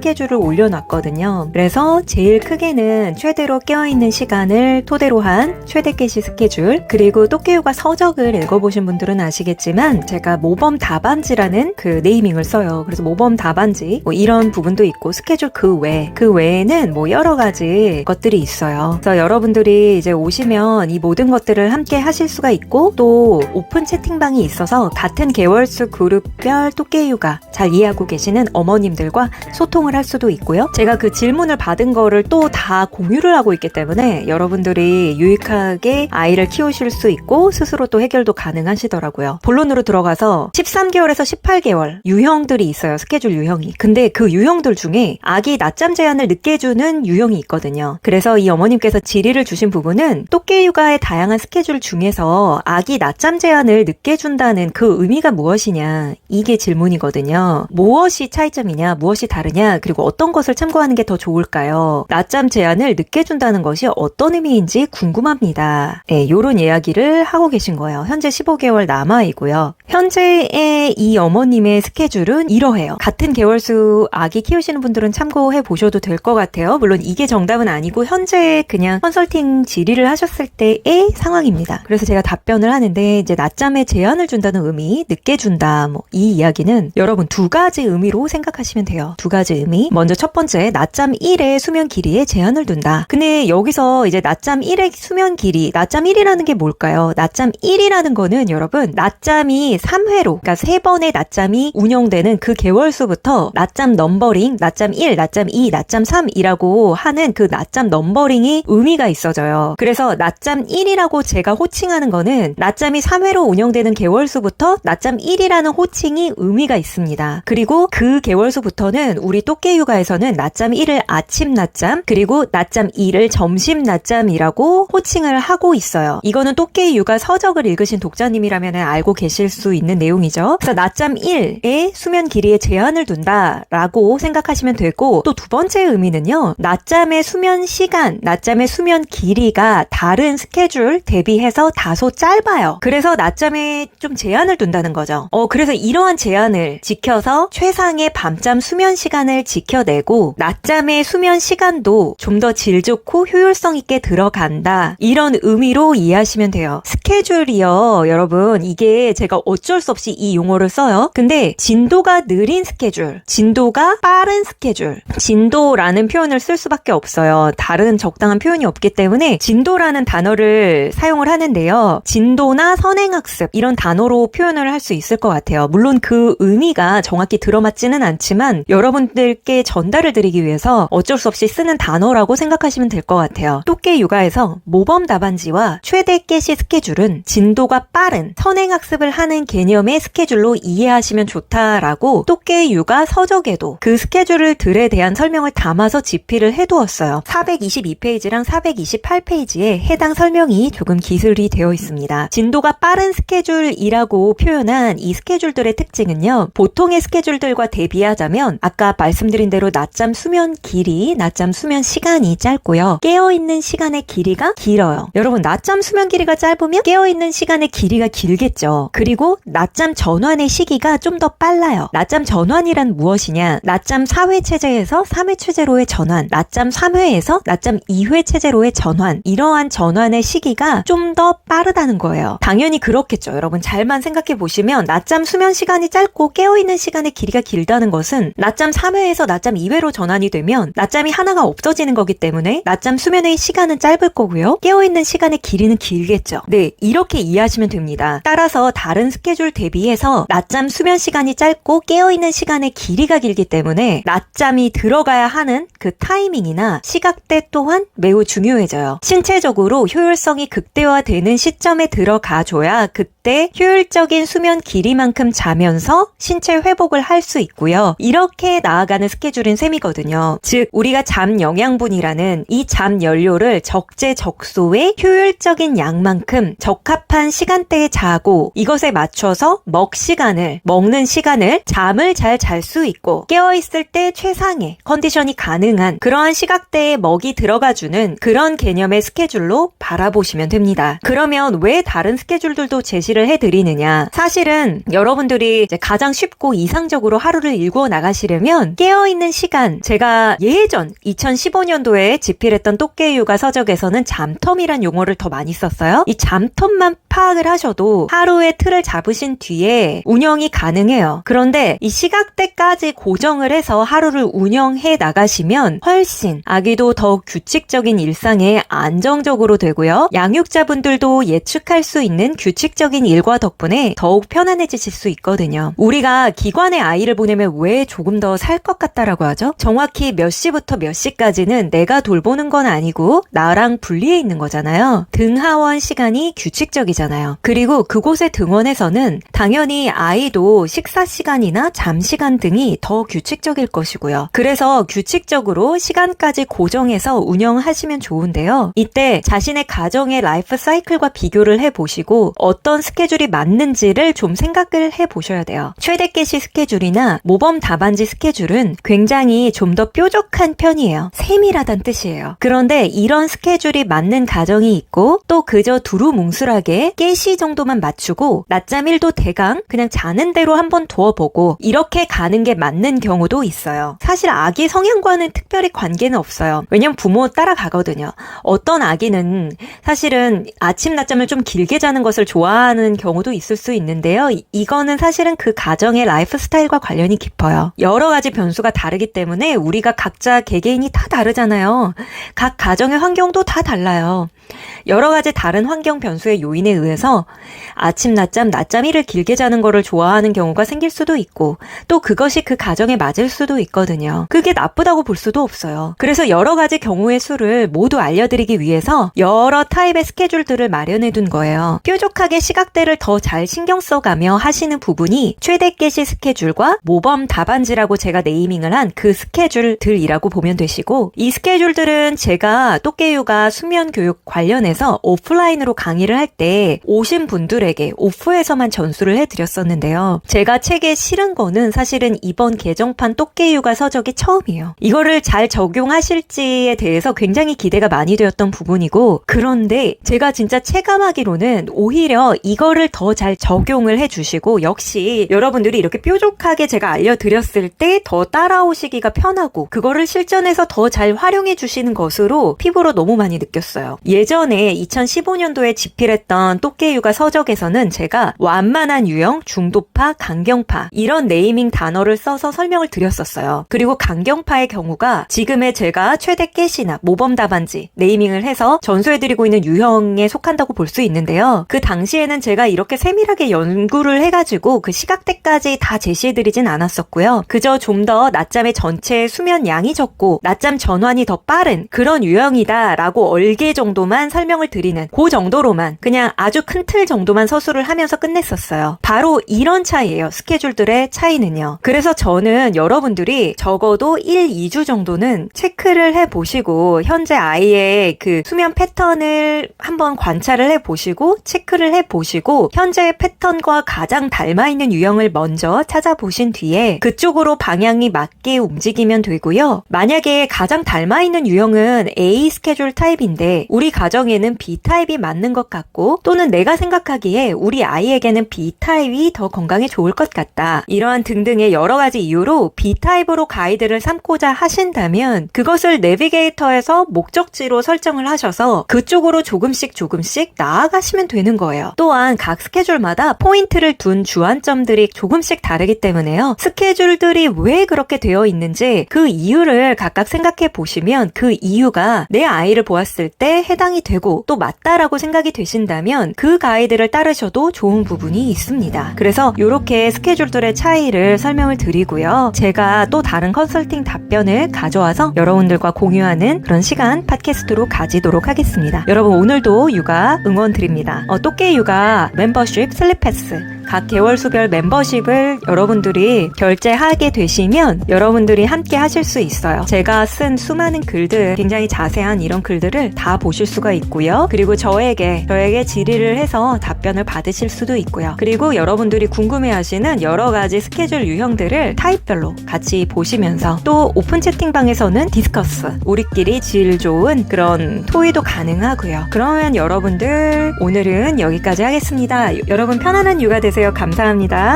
스케줄을 올려놨거든요. 그래서 제일 크게는 최대로 깨어있는 시간을 토대로 한 최대 깨시 스케줄, 그리고 또깨유가 서적을 읽어보신 분들은 아시겠지만 제가 모범 답안지라는 그 네이밍을 써요. 그래서 모범 답안지 뭐 이런 부분도 있고 스케줄 그 외에는 뭐 여러 가지 것들이 있어요. 그래서 여러분들이 이제 오시면 이 모든 것들을 함께 하실 수가 있고, 또 오픈 채팅방이 있어서 같은 개월수 그룹별 또깨유가 잘 이해하고 계시는 어머님들과 소통을 할 수도 있고요. 제가 그 질문을 받은 거를 또 다 공유를 하고 있기 때문에 여러분들이 유익하게 아이를 키우실 수 있고 스스로 또 해결도 가능하시더라고요. 본론으로 들어가서 13개월에서 18개월 유형들이 있어요. 스케줄 유형이. 근데 그 유형들 중에 아기 낮잠 제한을 늦게 주는 유형이 있거든요. 그래서 이 어머님께서 질의를 주신 부분은 또깨 육아의 다양한 스케줄 중에서 아기 낮잠 제한을 늦게 준다는 그 의미가 무엇이냐, 이게 질문이거든요. 무엇이 차이점이냐, 무엇이 다르냐, 그리고 어떤 것을 참고하는 게 더 좋을까요? 낮잠 제한을 늦게 준다는 것이 어떤 의미인지 궁금합니다. 네, 요런 이야기를 하고 계신 거예요. 현재 15개월 남아이고요. 현재의 이 어머님의 스케줄은 이러해요. 같은 개월수 아기 키우시는 분들은 참고해 보셔도 될 것 같아요. 물론 이게 정답은 아니고 현재 그냥 컨설팅 질의를 하셨을 때의 상황입니다. 그래서 제가 답변을 하는데, 이제 낮잠에 제한을 준다는 의미, 늦게 준다, 뭐 이 이야기는 여러분 두 가지 의미로 생각하시면 돼요. 두 가지 의미. 먼저 첫 번째, 낮잠 1의 수면 길이에 제한을 둔다. 근데 여기서 이제 낮잠 1의 수면 길이, 낮잠 1이라는 게 뭘까요? 낮잠 1이라는 거는 여러분 낮잠이 3회로, 그러니까 3번의 낮잠이 운영되는 그 개월수부터 낮잠 넘버링, 낮잠 1, 낮잠 2, 낮잠 3이라고 하는 그 낮잠 넘버링이 의미가 있어져요. 그래서 낮잠 1이라고 제가 호칭하는 거는 낮잠이 3회로 운영되는 개월수부터 낮잠 1이라는 호칭이 의미가 있습니다. 그리고 그 개월수부터는 우리 또깨 육아에서는 낮잠 1을 아침 낮잠, 그리고 낮잠 2를 점심 낮잠이라고 호칭을 하고 있어요. 이거는 또깨 육아 서적을 읽으신 독자님이라면 알고 계실 수 있는 내용이죠. 그래서 낮잠 1의 수면 길이에 제한을 둔다라고 생각하시면 되고, 또 두 번째 의미는요, 낮잠의 수면 시간, 낮잠의 수면 길이가 다른 스케줄 대비해서 다소 짧아요. 그래서 낮잠에 좀 제한을 둔다는 거죠. 그래서 이러한 제한을 지켜서 최상의 밤잠 수면 시간을 지켜내고 낮잠의 수면 시간도 좀 더 질 좋고 효율성 있게 들어간다, 이런 의미로 이해하시면 돼요. 스케줄이요, 여러분, 이게 제가 어쩔 수 없이 이 용어를 써요. 근데 진도가 느린 스케줄, 진도가 빠른 스케줄, 진도라는 표현을 쓸 수밖에 없어요. 다른 적당한 표현이 없기 때문에 진도라는 단어를 사용을 하는데요. 진도나 선행학습 이런 단어로 표현을 할 수 있을 것 같아요. 물론 그 의미가 정확히 들어맞지는 않지만 여러분들께 전달을 드리기 위해서 어쩔 수 없이 쓰는 단어라고 생각하시면 될 것 같아요. 또깨 육아에서 모범 답안지와 최대 깨시 스케줄은 진도가 빠른 선행학습을 하는 개념의 스케줄로 이해하시면 좋다라고 또깨 육아 서적에도 그 스케줄들에 대한 설명을 담아서 집필을 해두었어요. 422페이지랑 428페이지에 해당 설명이 조금 기술이 되어 있습니다. 진도가 빠른 스케줄이라고 표현한 이 스케줄들의 특징은요, 보통의 스케줄들과 대비하자면 아까 말씀드린 대로 낮잠 수면 길이, 낮잠 수면 시간이 짧고요, 깨어있는 시간의 길이가 길어요. 여러분, 낮잠 수면 길이가 짧으면 깨어있는 시간의 길이가 길겠죠. 그리고 낮잠 전환의 시기가 좀 더 빨라요. 낮잠 전환이란 무엇이냐, 낮잠 4회 체제에서 3회 체제로의 전환, 낮잠 3회에서 낮잠 2회 체제로의 전환, 이러한 전환의 시기가 좀 더 빠르다는 거예요. 당연히 그렇겠죠. 여러분 잘만 생각해 보시면 낮잠 수면 시간이 짧고 깨어있는 시간의 길이가 길다는 것은 낮잠 3회에서 낮잠 2회로 전환이 되면 낮잠이 하나가 없어지는 거기 때문에 낮잠 수면의 시간은 짧을 거고요, 깨어있는 시간의 길이는 길겠죠. 네, 이렇게 이해하시면 됩니다. 따라서 다른 스케줄 대비해서 낮잠 수면 시간이 짧고 깨어있는 시간의 길이가 길기 때문에 낮잠이 들어가야 하는 그 타이밍이나 시각대 또한 매우 중요해져요. 신체적으로 효율성이 극대화되는 시점에 들어가줘야 그때 효율적인 수면 길이만큼 자면서 신체 회복을 할 수 있고요. 이렇게 나아가는 스케줄인 셈이거든요. 즉 우리가 잠 영양분이라는 이 잠 연료를 적재적소의 효율적인 양만큼 적합한 시간대에 자고, 이것에 맞춰서 먹는 시간을 잠을 잘 잘 수 있고 깨어있을 때 최상의 컨디션이 가능한 그러한 시각대에 먹이 들어가주는 그런 개념의 스케줄로 바라보시면 됩니다. 그러면 왜 다른 스케줄들도 제시를 해드리느냐, 사실은 여러분들이 이제 가장 쉽고 이상적으로 하루를 일구어 나가시려면 깨어 깨어있는 시간, 제가 예전 2015년도에 집필했던 똑개육아 서적에서는 잠텀이란 용어를 더 많이 썼어요. 이 잠텀만 파악을 하셔도 하루의 틀을 잡으신 뒤에 운영이 가능해요. 그런데 이 시각대까지 고정을 해서 하루를 운영해 나가시면 훨씬 아기도 더욱 규칙적인 일상에 안정적으로 되고요. 양육자분들도 예측할 수 있는 규칙적인 일과 덕분에 더욱 편안해지실 수 있거든요. 우리가 기관에 아이를 보내면 왜 조금 더 살 것 같다라고 하죠? 정확히 몇 시부터 몇 시까지는 내가 돌보는 건 아니고 나랑 분리해 있는 거잖아요. 등하원 시간이 규칙적이잖아요. 그리고 그곳에 등원해서는 당연히 아이도 식사 시간이나 잠 시간 등이 더 규칙적일 것이고요. 그래서 규칙적으로 시간까지 고정해서 운영하시면 좋은데요. 이때 자신의 가정의 라이프 사이클과 비교를 해보시고 어떤 스케줄이 맞는지를 좀 생각을 해보셔야 돼요. 최대 개시 스케줄이나 모범 답안지 스케줄은 굉장히 좀 더 뾰족한 편이에요. 세밀하다는 뜻이에요. 그런데 이런 스케줄이 맞는 가정이 있고 또 그저 두루뭉술하게 깨시 정도만 맞추고 낮잠 1도 대강 그냥 자는 대로 한번 두어보고 이렇게 가는 게 맞는 경우도 있어요. 사실 아기 성향과는 특별히 관계는 없어요. 왜냐면 부모 따라가거든요. 어떤 아기는 사실은 아침 낮잠을 좀 길게 자는 것을 좋아하는 경우도 있을 수 있는데요. 이거는 사실은 그 가정의 라이프 스타일과 관련이 깊어요. 여러 가지 변수가 다르기 때문에 우리가 각자 개개인이 다 다르잖아요. 각 가정의 환경도 다 달라요. 여러 가지 다른 환경 변수의 요인에 의해서 아침 낮잠 1을 길게 자는 거를 좋아하는 경우가 생길 수도 있고 또 그것이 그 가정에 맞을 수도 있거든요. 그게 나쁘다고 볼 수도 없어요. 그래서 여러 가지 경우의 수를 모두 알려드리기 위해서 여러 타입의 스케줄들을 마련해 둔 거예요. 뾰족하게 시각대를 더 잘 신경 써가며 하시는 부분이 최대 개시 스케줄과 모범 답안지라고 제가 네이밍을 한 그 스케줄들이라고 보면 되시고 이 스케줄들은 제가 똑개육아 수면 교육 관련해서 오프라인으로 강의를 할 때 오신 분들에게 오프에서만 전수를 해드렸었는데요. 제가 책에 실은 거는 사실은 이번 개정판 똑개육아 서적이 처음이에요. 이거를 잘 적용하실지에 대해서 굉장히 기대가 많이 되었던 부분이고 그런데 제가 진짜 체감하기로는 오히려 이거를 더 잘 적용을 해주시고 역시 여러분들이 이렇게 뾰족하게 제가 알려드렸을 때 더 따라오시기가 편하고 그거를 실전에서 더 잘 활용해 주시는 것으로 피부로 너무 많이 느꼈어요. 예전에 2015년도에 집필했던 똑개육아 서적에서는 제가 완만한 유형, 중도파, 강경파 이런 네이밍 단어를 써서 설명을 드렸었어요. 그리고 강경파의 경우가 지금의 제가 최대 깨시나 모범 답안지 네이밍을 해서 전수해드리고 있는 유형에 속한다고 볼 수 있는데요. 그 당시에는 제가 이렇게 세밀하게 연구를 해가지고 그 시각대까지 다 제시해드리진 않았었고요. 그저 좀 더 낮잠의 전체 수면 양이 적고 낮잠 전환이 더 빠른 그런 유형이다 라고 얼개 정도만 설명을 드리는 그 정도로만 그냥 아주 큰 틀 정도만 서술을 하면서 끝냈었어요. 바로 이런 차이예요. 스케줄들의 차이는요. 그래서 저는 여러분들이 적어도 1, 2주 정도는 체크를 해보시고 현재 아이의 그 수면 패턴을 한번 관찰을 해보시고 체크를 해보시고 현재의 패턴과 가장 닮아있는 유형을 먼저 찾아보신 뒤에 그쪽으로 방향이 맞게 움직이면 되고요. 만약에 가장 닮아있는 유형은 A 스케줄 타입인데 우리 가정에는 B 타입이 맞는 것 같고 또는 내가 생각하기에 우리 아이에게는 B 타입이 더 건강에 좋을 것 같다. 이러한 등등의 여러 가지 이유로 B 타입으로 가이드를 삼고자 하신다면 그것을 내비게이터에서 목적지로 설정을 하셔서 그쪽으로 조금씩 나아가시면 되는 거예요. 또한 각 스케줄마다 포인트를 둔 주안점들이 조금씩 다르기 때문에요. 스케줄들이 왜 그렇게 되어 있는지 그 이유를 각각 생각해 보시면 그 이유가 내 아이를 보았을 때 해당이 되고 또 맞다라고 생각이 되신다면 그 가이드를 따르셔도 좋은 부분이 있습니다. 그래서 이렇게 스케줄들의 차이를 설명을 드리고요. 제가 또 다른 컨설팅 답변을 가져와서 여러분들과 공유하는 그런 시간 팟캐스트로 가지도록 하겠습니다. 여러분 오늘도 육아 응원 드립니다. 똑개 육아 멤버십 슬립패스 각 개월 수별 멤버십을 여러분들이 결제하게 되시면 여러분들이 함께 하실 수 있어요. 제가 쓴 수많은 글들, 굉장히 자세한 이런 글들을 다 보실 수가 있고요. 그리고 저에게 질의를 해서 답변을 받으실 수도 있고요. 그리고 여러분들이 궁금해하시는 여러 가지 스케줄 유형들을 타입별로 같이 보시면서 또 오픈 채팅방에서는 디스커스, 우리끼리 질 좋은 그런 토의도 가능하고요. 그러면 여러분들 오늘은 여기까지 하겠습니다. 여러분 편안한 육아 되세요. 감사합니다.